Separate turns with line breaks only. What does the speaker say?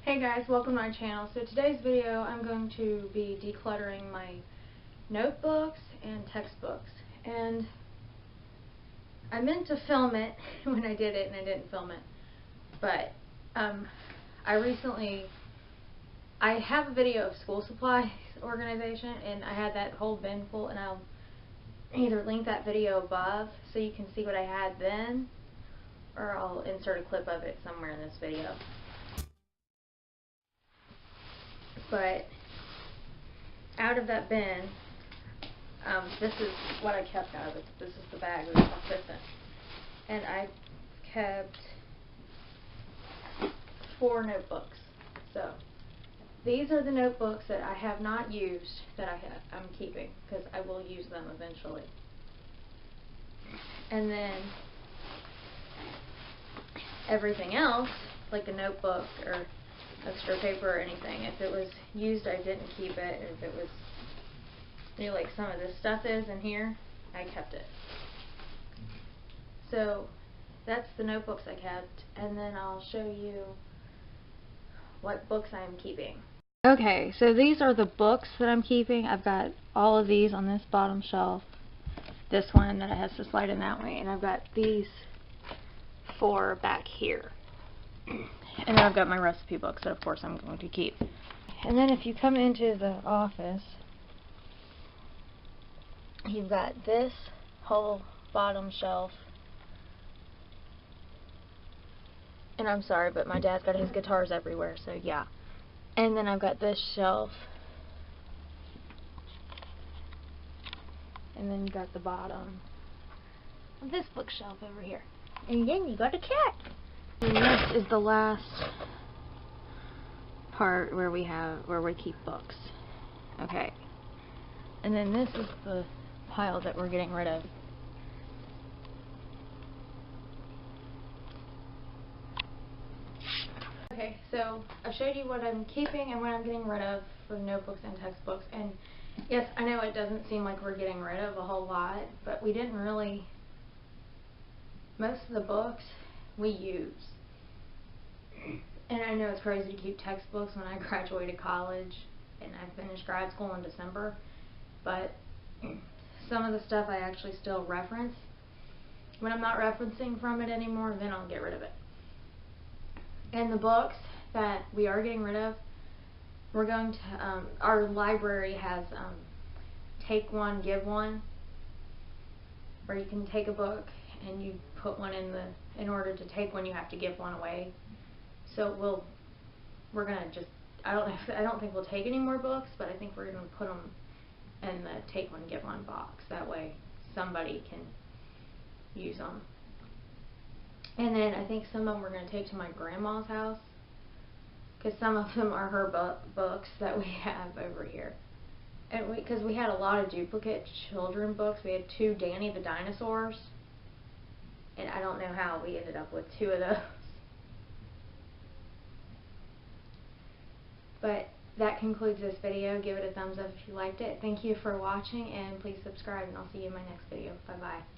Hey guys, welcome to my channel. So today's video I'm going to be decluttering my notebooks and textbooks, and I meant to film it when I did it and I didn't film it, but I have a video of school supplies organization, and I had that whole bin full, and I'll either link that video above so you can see what I had then, or I'll insert a clip of it somewhere in this video. But out of that bin, this is what I kept out of it. This is the bag that I stuck this in. And I kept 4 notebooks. So these are the notebooks that I have not used that I'm keeping, because I will use them eventually. And then everything else, like a notebook or extra paper or anything, if it was used I didn't keep it. If it was, like some of this stuff is in here, I kept it. So that's the notebooks I kept, and then I'll show you what books I'm keeping. Okay, so these are the books that I'm keeping. I've got all of these on this bottom shelf, this one that has to slide in that way, and I've got these 4 back here. And then I've got my recipe books that of course I'm going to keep. And then if you come into the office, you've got this whole bottom shelf. And I'm sorry, but my dad's got his guitars everywhere, so yeah. And then I've got this shelf. And then you got the bottom of this bookshelf over here. And then you got a cat. And this is the last part where we keep books. Okay. And then this is the pile that we're getting rid of. Okay, so I've showed you what I'm keeping and what I'm getting rid of for notebooks and textbooks. And yes, I know it doesn't seem like we're getting rid of a whole lot, but we didn't really. Most of the books we use. And I know it's crazy to keep textbooks when I graduated college and I finished grad school in December, but some of the stuff I actually still reference. When I'm not referencing from it anymore, then I'll get rid of it. And the books that we are getting rid of, we're going to, our library has take one, give one, where you can take a book and you put one in order to take one you have to give one away. So we're gonna just, I don't think we'll take any more books, but I think we're gonna put them in the take one give one box. That way somebody can use them. And then I think some of them we're gonna take to my grandma's house, because some of them are her books that we have over here. And because we had a lot of duplicate children books. We had 2 Danny the Dinosaurs, and I don't know how we ended up with 2 of those. But that concludes this video. Give it a thumbs up if you liked it. Thank you for watching, and please subscribe, and I'll see you in my next video. Bye bye.